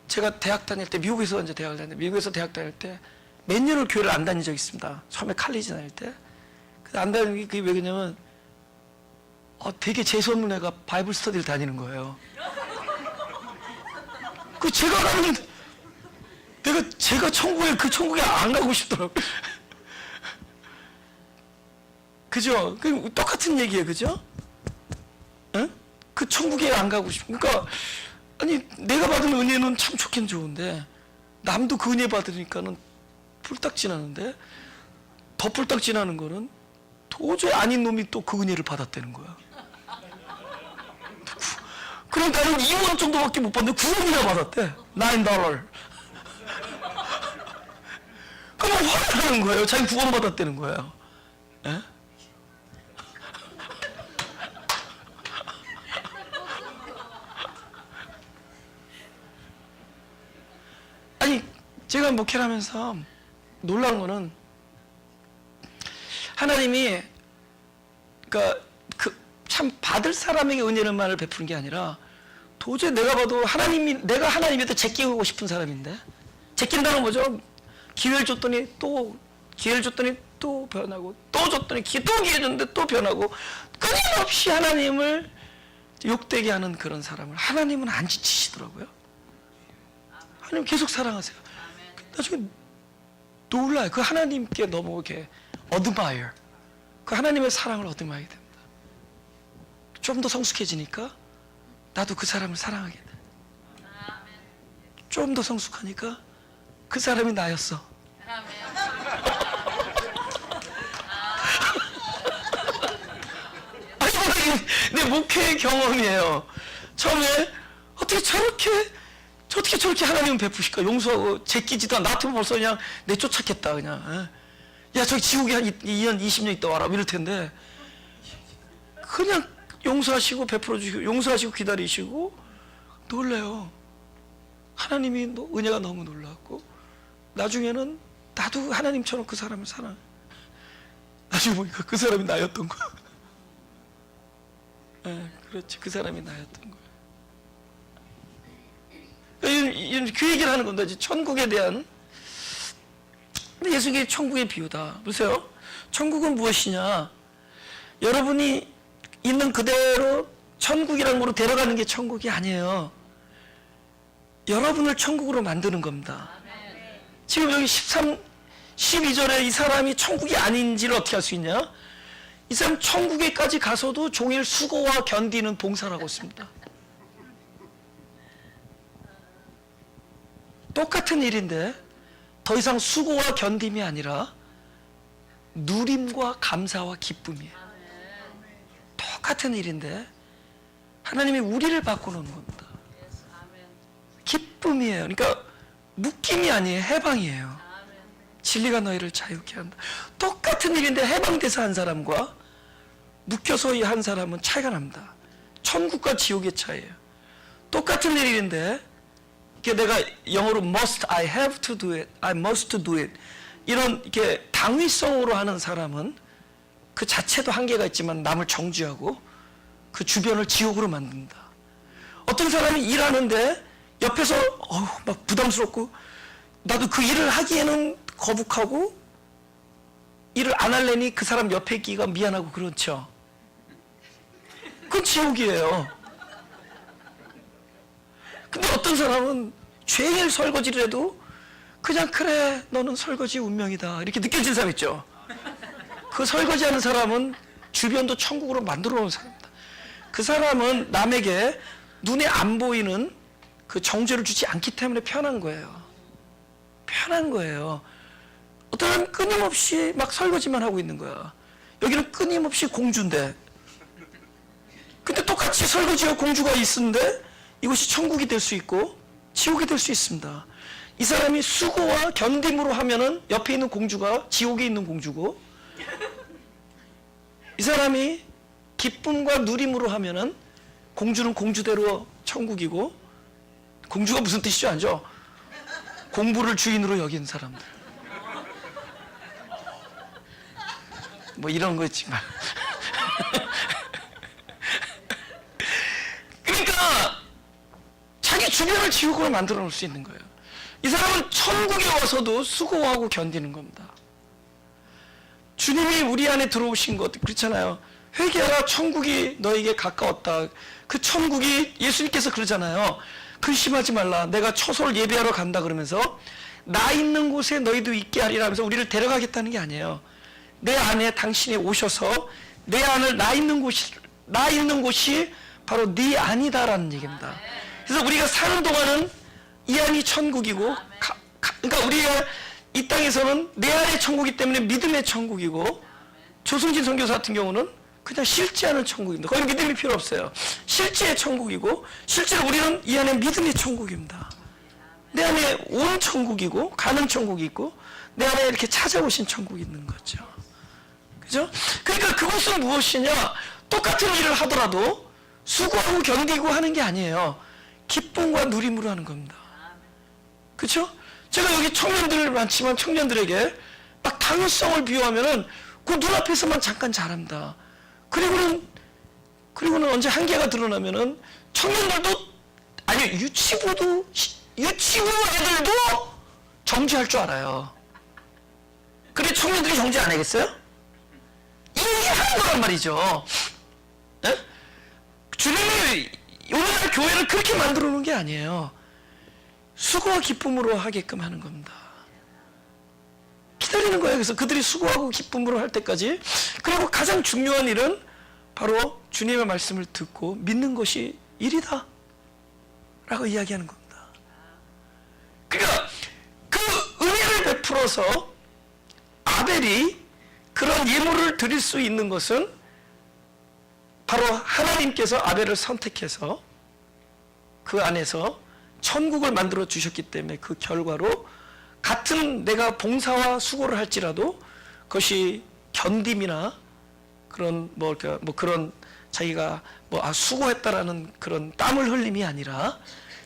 제가 대학 다닐 때, 미국에서 이제 대학을 다녔는데, 미국에서 대학 다닐 때 몇 년을 교회를 안 다닌 적이 있습니다. 처음에 칼리지 다닐 때. 안 다니는 게 그게 왜 그러냐면, 되게 재수없는 애가 바이블 스터디를 다니는 거예요. 제가 가면, 제가 그 천국에 안 가고 싶더라고요. 그죠? 똑같은 얘기예요. 그죠? 응? 그 천국에 안 가고 싶어. 그러니까, 아니, 내가 받은 은혜는 참 좋긴 좋은데, 남도 그 은혜 받으니까는 뿔딱 지나는데, 더 뿔딱 지나는 거는 도저히 아닌 놈이 또 그 은혜를 받았다는 거야. 그러니까 나는 2원 정도밖에 못 받는데 9원이나 받았대. $9. 그럼 화가 나는 거예요. 자기 9원 받았다는 거예요. 에? 아니, 제가 목회를 하면서 놀란 거는, 하나님이, 그러니까 참 받을 사람에게 은혜를만을 베푸는 게 아니라, 도저히 내가 봐도 내가 하나님한테 제끼고 싶은 사람인데, 제낀다는 거죠. 기회를 줬더니 또 변하고, 또 줬더니 또 기회 줬는데 또 변하고, 끊임없이 하나님을 욕되게 하는 그런 사람을 하나님은 안 지치시더라고요. 하나님 계속 사랑하세요. 나중에 놀라요. 그 하나님께 너무 이렇게 admire, 그 하나님의 사랑을 얻음하게 됩니다. 좀 더 성숙해지니까 나도 그 사람을 사랑하게 돼. 좀 더 성숙하니까 그 사람이 나였어. 아니, 내 목회의 경험이에요. 처음에 어떻게 저렇게 하나님은 베푸실까? 용서하고 제끼지도 않아. 나 같으면 벌써 그냥 내쫓았겠다. 그냥. 야, 저기 지옥에 한 2년 20년 있다 와라 이럴 텐데, 그냥 용서하시고 베풀어 주시고 용서하시고 기다리시고. 놀래요. 하나님이 은혜가 너무 놀랐고, 나중에는 나도 하나님처럼 그 사람을 사랑해. 나중에 보니까 그 사람이 나였던 거야. 그렇지, 그 사람이 나였던 거야. 그 얘기를 하는 겁니다. 천국에 대한. 근데 예수님이 천국의 비유다. 보세요. 천국은 무엇이냐? 여러분이 있는 그대로 천국이라는 걸로 데려가는 게 천국이 아니에요. 여러분을 천국으로 만드는 겁니다. 지금 여기 12절에 이 사람이 천국이 아닌지를 어떻게 할 수 있냐? 이 사람 천국에까지 가서도 종일 수고와 견디는 봉사를 하고 있습니다. 똑같은 일인데 더 이상 수고와 견딤이 아니라 누림과 감사와 기쁨이에요. 똑같은 일인데 하나님이 우리를 바꿔놓는 겁니다. 기쁨이에요. 그러니까 묶임이 아니에요. 해방이에요. 진리가 너희를 자유케 한다. 똑같은 일인데 해방돼서 한 사람과 묶여서 한 사람은 차이가 납니다. 천국과 지옥의 차이예요. 똑같은 일인데 이게 내가 영어로 must, I have to do it, I must do it 이런 이렇게 당위성으로 하는 사람은 그 자체도 한계가 있지만 남을 정죄하고 그 주변을 지옥으로 만든다. 어떤 사람이 일하는데 옆에서 막 부담스럽고 나도 그 일을 하기에는 거북하고 일을 안 할래니 그 사람 옆에 있기가 미안하고 그렇죠. 그건 지옥이에요. 근데 어떤 사람은 죄일 설거지를 해도 그냥 그래 너는 설거지 운명이다 이렇게 느껴진 사람 있죠. 그 설거지하는 사람은 주변도 천국으로 만들어 놓은 사람입니다. 그 사람은 남에게 눈에 안 보이는 그 정죄를 주지 않기 때문에 편한 거예요. 편한 거예요. 어떤 사람은 끊임없이 막 설거지만 하고 있는 거야. 여기는 끊임없이 공주인데 근데 똑같이 설거지와 공주가 있는데 이것이 천국이 될 수 있고 지옥이 될 수 있습니다. 이 사람이 수고와 견딤으로 하면은 옆에 있는 공주가 지옥에 있는 공주고 이 사람이 기쁨과 누림으로 하면은 공주는 공주대로 천국이고 공주가 무슨 뜻이죠? 아니죠? 공부를 주인으로 여긴 사람들 뭐 이런 거 있지만 그러니까 자기 주변을 지옥으로 만들어 놓을 수 있는 거예요. 이 사람은 천국에 와서도 수고하고 견디는 겁니다. 주님이 우리 안에 들어오신 것 그렇잖아요. 회개하라 천국이 너에게 가까웠다. 그 천국이 예수님께서 그러잖아요. 근심하지 말라. 내가 처소를 예배하러 간다 그러면서 나 있는 곳에 너희도 있게 하리라 하면서 우리를 데려가겠다는 게 아니에요. 내 안에 당신이 오셔서 내 안을 나 있는 곳이 바로 네 안이다라는 얘기입니다. 그래서 우리가 사는 동안은 이 안이 천국이고 그러니까 우리가 이 땅에서는 내 안의 천국이기 때문에 믿음의 천국이고 조승진 선교사 같은 경우는 그냥 실제하는 천국입니다. 거기 믿음이 필요 없어요. 실제의 천국이고 실제로 우리는 이 안에 믿음의 천국입니다. 내 안에 온 천국이고 가는 천국이 있고 내 안에 이렇게 찾아오신 천국이 있는 거죠. 그죠? 그러니까 그것은 무엇이냐? 똑같은 일을 하더라도 수고하고 견디고 하는 게 아니에요. 기쁨과 누림으로 하는 겁니다. 그렇죠? 제가 여기 청년들 많지만 청년들에게 막 당위성을 비유하면은 그 눈앞에서만 잠깐 잘합니다. 그리고는 언제 한계가 드러나면은 청년들도 아니 유치부 애들도 정죄할 줄 알아요. 그래 청년들이 정죄 안 하겠어요? 이게 하는 거란 말이죠. 네? 주님이 오늘날 교회를 그렇게 만들어 놓은 게 아니에요. 수고와 기쁨으로 하게끔 하는 겁니다. 기다리는 거예요. 그래서 그들이 수고하고 기쁨으로 할 때까지. 그리고 가장 중요한 일은 바로 주님의 말씀을 듣고 믿는 것이 일이다 라고 이야기하는 겁니다. 그러니까 그 은혜를 베풀어서 아벨이 그런 예물을 드릴 수 있는 것은 바로 하나님께서 아벨을 선택해서 그 안에서 천국을 만들어 주셨기 때문에 그 결과로 같은 내가 봉사와 수고를 할지라도 그것이 견딤이나 그런 그런 자기가 수고했다라는 그런 땀을 흘림이 아니라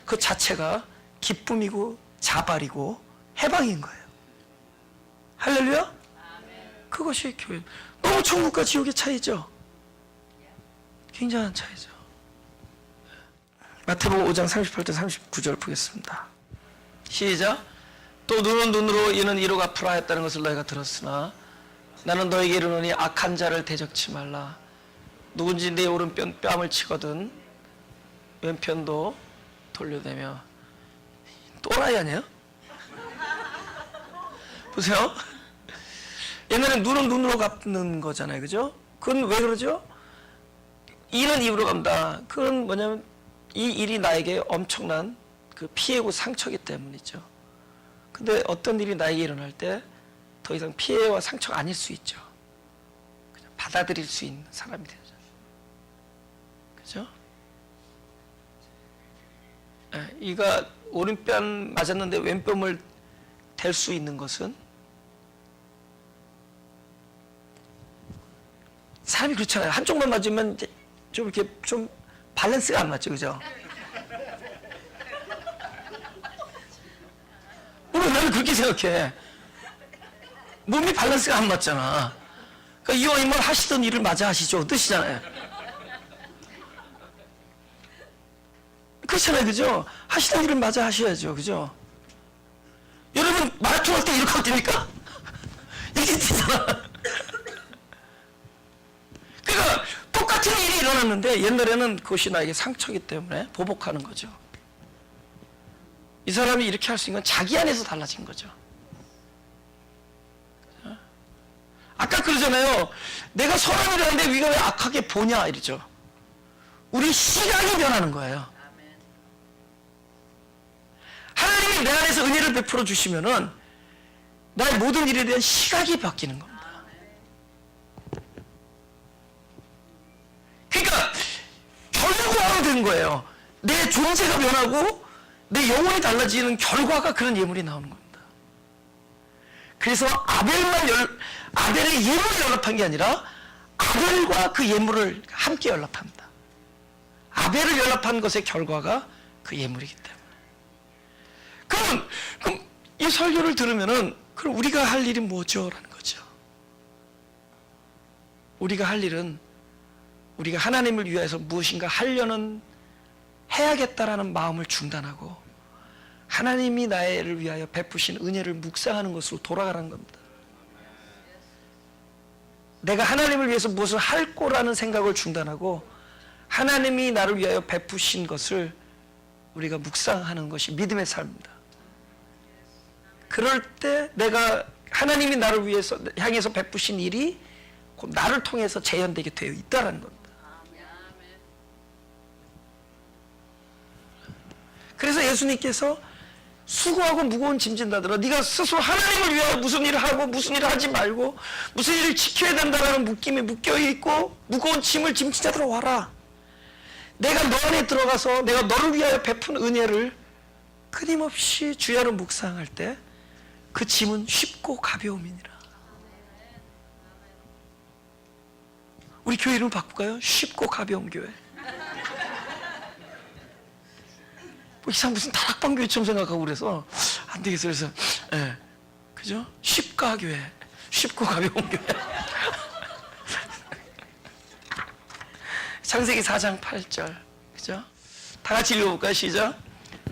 그 자체가 기쁨이고 자발이고 해방인 거예요. 할렐루야? 그것이 교회. 너무 천국과 지옥의 차이죠. 굉장한 차이죠. 마태복음 5장 38절 39절 보겠습니다. 시작. 또 눈은 눈으로 이는 이로 갚으라 했다는 것을 너희가 들었으나 나는 너에게 이르노니 악한 자를 대적치 말라. 누군지 내 오른편 뺨을 치거든 왼편도 돌려대며. 또라이 아니에요? 보세요. 옛날에 눈은 눈으로 갚는 거잖아요, 그죠? 그건 왜 그러죠? 이는 입으로 갚다. 그건 뭐냐면 이 일이 나에게 엄청난 그 피해고 상처기 때문이죠. 근데 어떤 일이 나에게 일어날 때 더 이상 피해와 상처가 아닐 수 있죠. 그냥 받아들일 수 있는 사람이 되죠. 그죠? 이가 오른뺨 맞았는데 왼뺨을 댈 수 있는 것은 사람이 그렇잖아요. 한쪽만 맞으면 이제 좀 이렇게 좀 밸런스가 안 맞죠, 그죠? 나는 그렇게 생각해. 몸이 밸런스가 안 맞잖아. 그러니까 이왕이면 하시던 일을 마저 하시죠. 뜻이잖아요. 그렇잖아요, 그죠? 하시던 일을 마저 하셔야죠, 그죠? 여러분 마라톤 할 때 이렇게 하면 됩니까? 이렇게 되잖아. 그러니까 똑같은 일이 일어났는데 옛날에는 그것이 나에게 상처이기 때문에 보복하는 거죠. 이 사람이 이렇게 할 수 있는 건 자기 안에서 달라진 거죠. 아까 그러잖아요. 내가 선한 일을 하는데 네가 왜 악하게 보냐 이러죠. 우리 시각이 변하는 거예요. 하나님이 내 안에서 은혜를 베풀어 주시면은 나의 모든 일에 대한 시각이 바뀌는 겁니다. 그러니까 결과가 되는 거예요. 내 존재가 변하고 내 영혼이 달라지는 결과가 그런 예물이 나오는 겁니다. 그래서 아벨의 예물을 연합한 게 아니라 아벨과 그 예물을 함께 연합합니다. 아벨을 연합한 것의 결과가 그 예물이기 때문에. 그럼 이 설교를 들으면은 그럼 우리가 할 일이 뭐죠? 라는 거죠. 우리가 할 일은 우리가 하나님을 위해서 무엇인가 하려는 해야겠다라는 마음을 중단하고 하나님이 나를 위하여 베푸신 은혜를 묵상하는 것으로 돌아가는 겁니다. 내가 하나님을 위해서 무엇을 할 거라는 생각을 중단하고 하나님이 나를 위하여 베푸신 것을 우리가 묵상하는 것이 믿음의 삶입니다. 그럴 때 내가 하나님이 나를 위해서 향해서 베푸신 일이 곧 나를 통해서 재현되게 되어 있다는 겁니다. 그래서 예수님께서 수고하고 무거운 짐 진다더라. 네가 스스로 하나님을 위하여 무슨 일을 하고 무슨 일을 하지 말고 무슨 일을 지켜야 된다라는 묶임에 묶여있고 무거운 짐을 짐진 자들아 와라. 내가 너 안에 들어가서 내가 너를 위하여 베푼 은혜를 끊임없이 주야로 묵상할 때 그 짐은 쉽고 가벼움이니라. 우리 교회 이름 바꿀까요? 쉽고 가벼운 교회. 이상 무슨 다락방교회처럼 생각하고 그래서 안 되겠어요. 그래서 그죠? 쉽가 교회, 쉽고 가벼운 교회. 창세기 4장 8절, 그죠? 다 같이 읽어볼까요? 시작.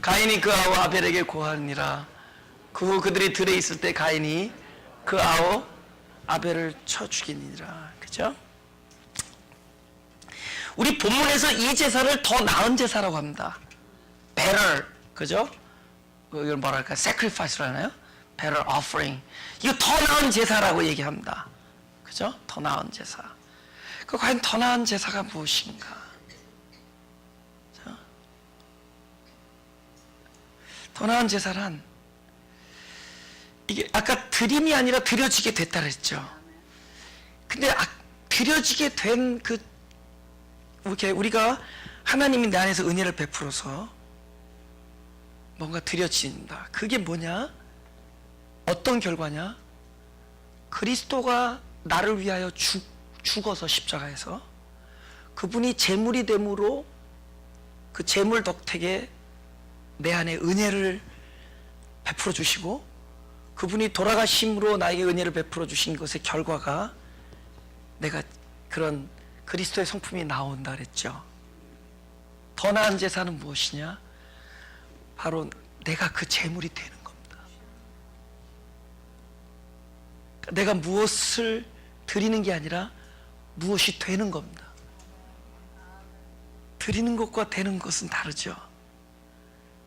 가인이 그 아우 아벨에게 고하니라. 그 후 그들이 들에 있을 때 가인이 그 아우 아벨을 쳐 죽이니라. 그죠? 우리 본문에서 이 제사를 더 나은 제사라고 합니다. better, 그죠? 이걸 뭐랄까, sacrifice로 하나요? better offering. 이거 더 나은 제사라고 얘기합니다. 그죠? 더 나은 제사. 그 과연 더 나은 제사가 무엇인가? 그죠? 더 나은 제사란 이게 아까 드림이 아니라 드려지게 됐다 그랬죠. 근데 드려지게 된 그 우리가 하나님이 내 안에서 은혜를 베풀어서 뭔가 드려진다. 그게 뭐냐? 어떤 결과냐? 그리스도가 나를 위하여 죽어서 십자가에서 그분이 제물이 됨으로 그 제물 덕택에 내 안에 은혜를 베풀어 주시고 그분이 돌아가심으로 나에게 은혜를 베풀어 주신 것의 결과가 내가 그런 그리스도의 성품이 나온다 그랬죠. 더 나은 제사는 무엇이냐? 바로 내가 그 재물이 되는 겁니다. 내가 무엇을 드리는 게 아니라 무엇이 되는 겁니다. 드리는 것과 되는 것은 다르죠.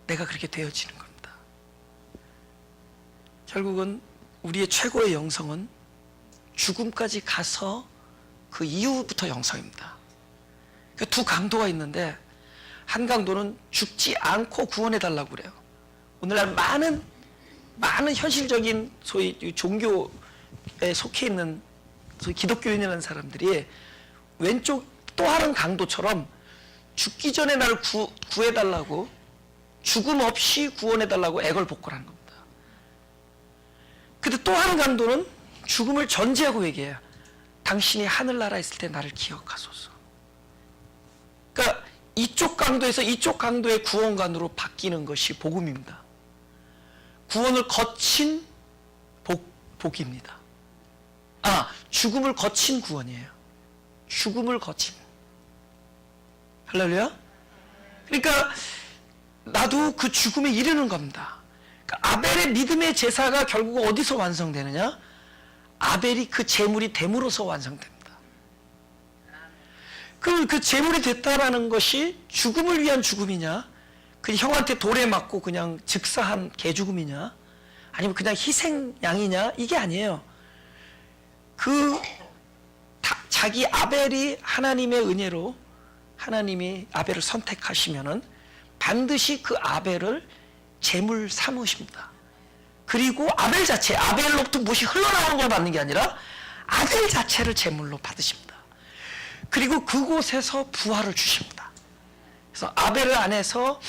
내가 그렇게 되어지는 겁니다. 결국은 우리의 최고의 영성은 죽음까지 가서 그 이후부터 영성입니다. 그 두 강도가 있는데, 한 강도는 죽지 않고 구원해 달라고 그래요. 오늘날 많은 현실적인 소위 종교에 속해 있는 소위 기독교인이라는 사람들이 왼쪽 또 다른 강도처럼 죽기 전에 나를 구해 달라고, 죽음 없이 구원해 달라고 애걸복걸하는 겁니다. 근데 또 한 강도는 죽음을 전제하고 얘기해요. 당신이 하늘나라에 있을 때 나를 기억하소서. 그러니까 이쪽 강도에서 이쪽 강도의 구원관으로 바뀌는 것이 복음입니다. 구원을 거친 복입니다. 죽음을 거친 구원이에요. 죽음을 거친. 할렐루야? 그러니까 나도 그 죽음에 이르는 겁니다. 그러니까 아벨의 믿음의 제사가 결국 어디서 완성되느냐? 아벨이 그 제물이 됨으로써 완성됩니다. 그 제물이 됐다라는 것이 죽음을 위한 죽음이냐, 그 형한테 돌에 맞고 그냥 즉사한 개죽음이냐, 아니면 그냥 희생양이냐, 이게 아니에요. 자기 아벨이 하나님의 은혜로 하나님이 아벨을 선택하시면은 반드시 그 아벨을 제물 삼으십니다. 그리고 아벨 자체, 아벨로부터 무엇이 흘러나오는 걸 받는 게 아니라 아벨 자체를 제물로 받으십니다. 그리고 그곳에서 부활을 주십니다. 그래서 아벨 안에서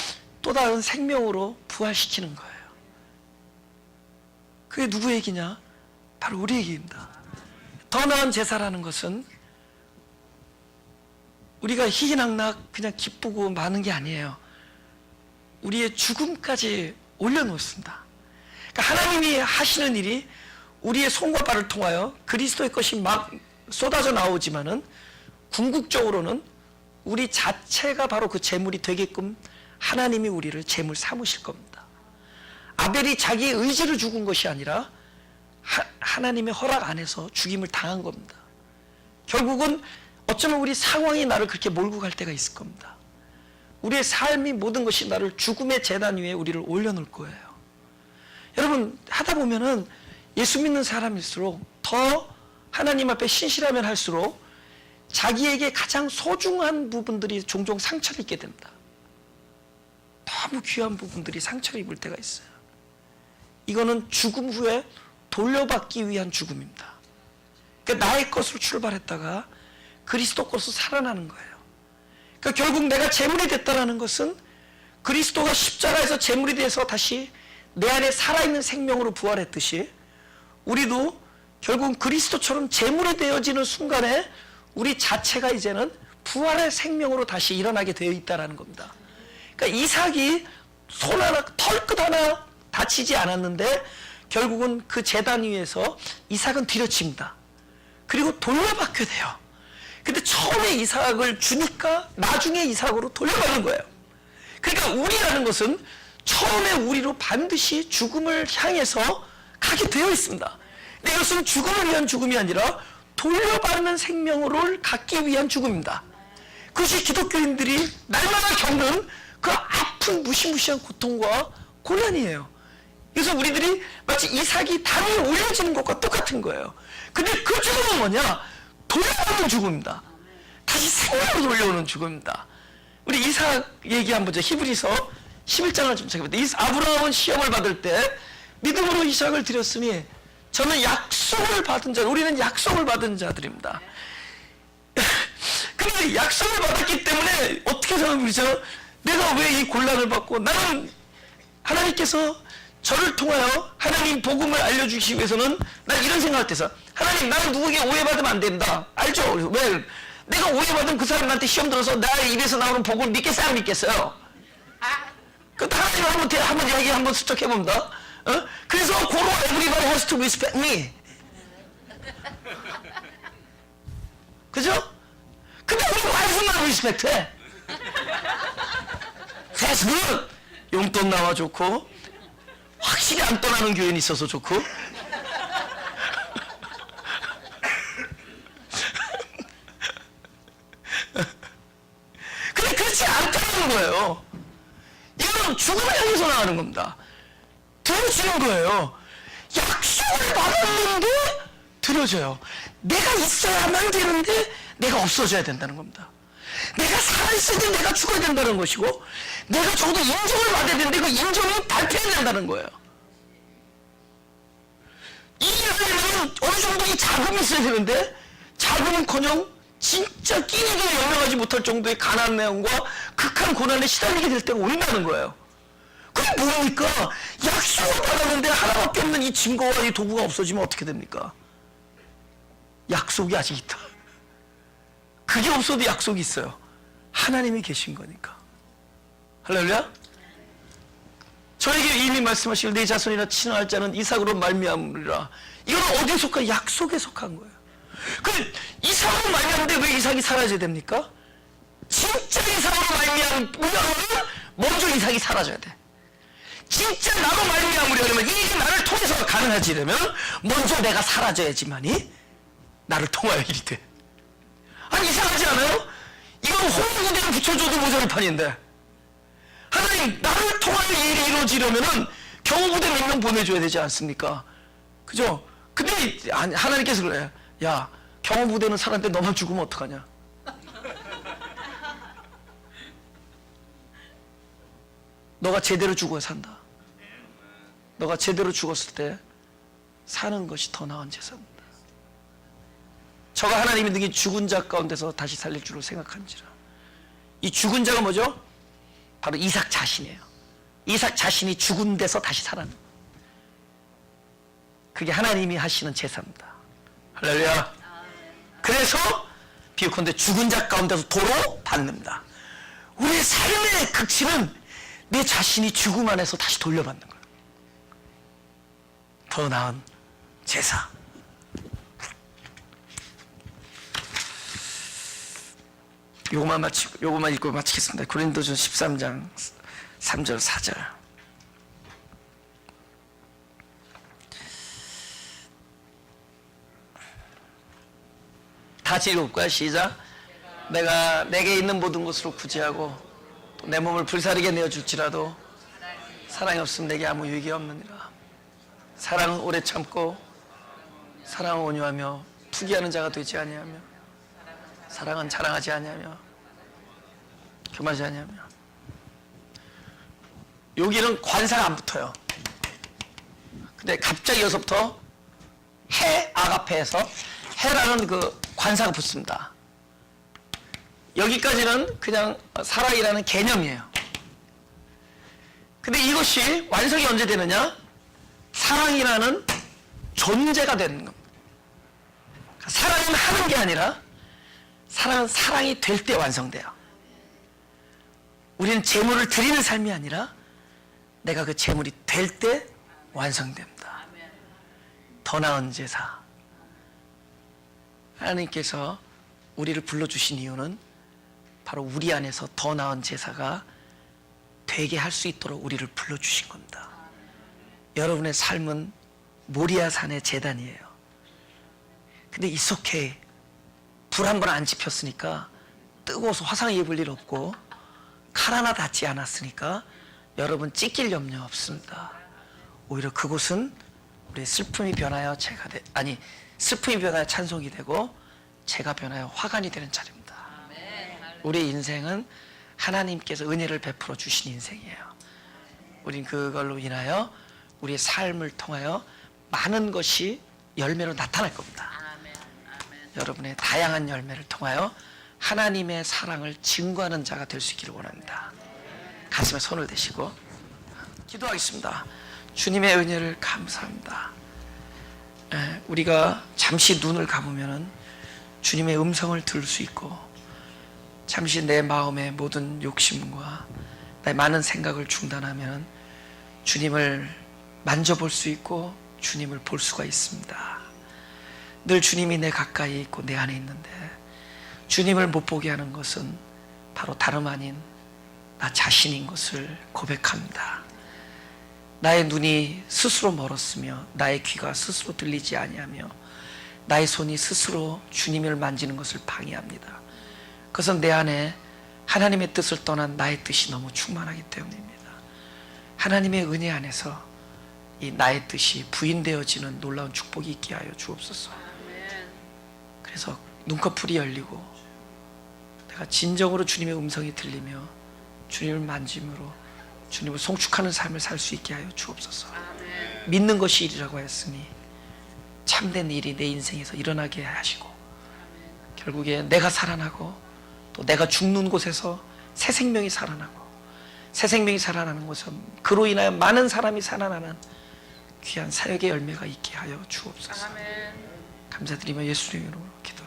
또 다른 생명으로 부활시키는 거예요. 그게 누구 얘기냐? 바로 우리 얘기입니다. 더 나은 제사라는 것은 우리가 희희낙낙 그냥 기쁘고 마는 게 아니에요. 우리의 죽음까지 올려놓습니다. 그러니까 하나님이 하시는 일이 우리의 손과 발을 통하여 그리스도의 것이 막 쏟아져 나오지만은 궁극적으로는 우리 자체가 바로 그 제물이 되게끔 하나님이 우리를 제물 삼으실 겁니다. 아벨이 자기의 의지를 죽은 것이 아니라 하나님의 허락 안에서 죽임을 당한 겁니다. 결국은 어쩌면 우리 상황이 나를 그렇게 몰고 갈 때가 있을 겁니다. 우리의 삶이 모든 것이 나를 죽음의 제단 위에 우리를 올려놓을 거예요. 여러분, 하다 보면은 예수 믿는 사람일수록 더 하나님 앞에 신실하면 할수록 자기에게 가장 소중한 부분들이 종종 상처를 입게 됩니다. 너무 귀한 부분들이 상처를 입을 때가 있어요. 이거는 죽음 후에 돌려받기 위한 죽음입니다. 그러니까 나의 것으로 출발했다가 그리스도 것으로 살아나는 거예요. 그러니까 결국 내가 제물이 됐다는 것은 그리스도가 십자가에서 제물이 돼서 다시 내 안에 살아있는 생명으로 부활했듯이 우리도 결국 그리스도처럼 제물이 되어지는 순간에 우리 자체가 이제는 부활의 생명으로 다시 일어나게 되어 있다는 겁니다. 그러니까 이삭이 손 하나, 털끝 하나 다치지 않았는데 결국은 그 제단 위에서 이삭은 뒤려칩니다. 그리고 돌려받게 돼요. 근데 처음에 이삭을 주니까 나중에 이삭으로 돌려받는 거예요. 그러니까 우리라는 것은 처음에 우리로 반드시 죽음을 향해서 가게 되어 있습니다. 근데 이것은 죽음을 위한 죽음이 아니라 돌려받는 생명으로 갖기 위한 죽음입니다. 그것이 기독교인들이 날마다 겪는 그 아픈 무시무시한 고통과 고난이에요. 그래서 우리들이 마치 이삭이 담에 올려지는 것과 똑같은 거예요. 근데 그 죽음은 뭐냐? 돌려오는 죽음입니다. 다시 생명으로 돌려오는 죽음입니다. 우리 이삭 얘기 한번 보죠. 히브리서 11장을 좀 찾아봅니다. 아브라함은 시험을 받을 때 믿음으로 이삭을 드렸으니 저는 약속을 받은 자, 우리는 약속을 받은 자들입니다. 근데 약속을 받았기 때문에 어떻게 생각하죠? 내가 왜 이 곤란을 받고, 나는 하나님께서 저를 통하여 하나님 복음을 알려주시기 위해서는 난 이런 생각을 해서, 하나님, 나는 누구에게 오해받으면 안 된다. 알죠? 왜? 내가 오해받으면 그 사람한테 시험 들어서 나의 입에서 나오는 복음을 믿겠어요? 안 믿겠어요? 그 하나님 한번 이야기 한번 슬쩍 해봅니다. 그래서 고로 everybody has to respect me. 그죠? 근데 우리 와이프만 리스펙트해. That's good. 용돈 나와 좋고 확실히 안 떠나는 교회는 있어서 좋고 근데 그렇지 않다는 거예요. 이거는 죽음을 향해서 나가는 겁니다. 드려지는 거예요. 약속을 받았는데 드려져요. 내가 있어야만 되는데 내가 없어져야 된다는 겁니다. 내가 살아있을 때 내가 죽어야 된다는 것이고, 내가 적어도 인정을 받아야 되는데 그 인정이 발표해야 된다는 거예요. 이 일을 하려면 어느 정도의 자금이 있어야 되는데, 자금은커녕 진짜 끼니도 연명하지 못할 정도의 가난 내용과 극한 고난에 시달리게 될 때가 온다는 거예요. 그게 뭡니까? 약속을 받았는데 하나밖에 없는 이 증거와 이 도구가 없어지면 어떻게 됩니까? 약속이 아직 있다. 그게 없어도 약속이 있어요. 하나님이 계신 거니까. 할렐루야. 저에게 이미 말씀하시길 내 자손이나 친할 자는 이삭으로 말미암으리라. 이건 어디에 속한? 약속에 속한 거예요. 그럼 이삭으로 말미암는데 왜 이삭이 사라져야 됩니까? 진짜 이삭으로 말미암으면 먼저 이삭이 사라져야 돼. 진짜 나로 말미암으려면, 이 일이 나를 통해서 가능하지려면 먼저 내가 사라져야지만이 나를 통하여 일이 돼. 아니, 이상하지 않아요? 이건 홍구대를 붙여줘도 모자랄 판인데, 하나님 나를 통하여 이 일이 이루어지려면은 경호부대 몇 명 보내줘야 되지 않습니까? 그죠? 근데 하나님께서 그래요. 야, 경호부대는 살았는데 너만 죽으면 어떡하냐? 너가 제대로 죽어야 산다. 너가 제대로 죽었을 때 사는 것이 더 나은 제사입니다. 저가 하나님이 능히 죽은 자 가운데서 다시 살릴 줄로 생각한지라. 이 죽은 자가 뭐죠? 바로 이삭 자신이에요. 이삭 자신이 죽은 데서 다시 살아나는, 그게 하나님이 하시는 제사입니다. 할렐루야. 그래서 비유컨대 죽은 자 가운데서 도로 받는다. 우리의 삶의 극치는 내 자신이 죽음 안에서 다시 돌려받는 거예요. 더 나은 제사. 요거만 읽고 마치겠습니다. 고린도전 13장 3절 4절. 다 읽어볼까요? 시작. 내가 내게 있는 모든 것으로 구제하고 또 내 몸을 불사르게 내어줄지라도 사랑이 없으면 내게 아무 유익이 없느니라. 사랑은 오래 참고 사랑은 온유하며 투기하는 자가 되지 아니하며 사랑은 자랑하지 아니하며 교만하지 아니하며. 여기는 관사가 안 붙어요. 근데 갑자기 여기서부터 해 아가페에서 해라는 그 관사가 붙습니다. 여기까지는 그냥 사랑이라는 개념이에요. 근데 이것이 완성이 언제 되느냐? 사랑이라는 존재가 되는 겁니다. 사랑은 하는 게 아니라 사랑은 사랑이 될 때 완성돼요. 우리는 재물을 드리는 삶이 아니라 내가 그 재물이 될 때 완성됩니다. 더 나은 제사. 하나님께서 우리를 불러주신 이유는 바로 우리 안에서 더 나은 제사가 되게 할 수 있도록 우리를 불러주신 겁니다. 여러분의 삶은 모리아산의 제단이에요. 근데 이렇게 불 한 번 안 지폈으니까, 뜨거워서 화상 입을 일 없고 칼 하나 닿지 않았으니까 여러분 찢길 염려 없습니다. 오히려 그곳은 우리의 슬픔이 변하여 슬픔이 변하여 찬송이 되고 죄가 변하여 화관이 되는 자리입니다. 우리의 인생은 하나님께서 은혜를 베풀어 주신 인생이에요. 우린 그걸로 인하여 우리의 삶을 통하여 많은 것이 열매로 나타날 겁니다. 여러분의 다양한 열매를 통하여 하나님의 사랑을 증거하는 자가 될 수 있기를 원합니다. 가슴에 손을 대시고 기도하겠습니다. 주님의 은혜를 감사합니다. 우리가 잠시 눈을 감으면 주님의 음성을 들을 수 있고, 잠시 내 마음의 모든 욕심과 나의 많은 생각을 중단하면 주님을 만져볼 수 있고 주님을 볼 수가 있습니다. 늘 주님이 내 가까이 있고 내 안에 있는데 주님을 못 보게 하는 것은 바로 다름 아닌 나 자신인 것을 고백합니다. 나의 눈이 스스로 멀었으며 나의 귀가 스스로 들리지 아니하며 나의 손이 스스로 주님을 만지는 것을 방해합니다. 그것은 내 안에 하나님의 뜻을 떠난 나의 뜻이 너무 충만하기 때문입니다. 하나님의 은혜 안에서 이 나의 뜻이 부인되어지는 놀라운 축복이 있게 하여 주옵소서. 그래서 눈꺼풀이 열리고 내가 진정으로 주님의 음성이 들리며 주님을 만짐으로 주님을 송축하는 삶을 살 수 있게 하여 주옵소서. 믿는 것이 일이라고 했으니 참된 일이 내 인생에서 일어나게 하시고 결국에 내가 살아나고 또 내가 죽는 곳에서 새 생명이 살아나고 새 생명이 살아나는 곳은 그로 인하여 많은 사람이 살아나는 귀한 사역의 열매가 있게 하여 주옵소서. 감사드리며 예수님 이름으로 기도합니다.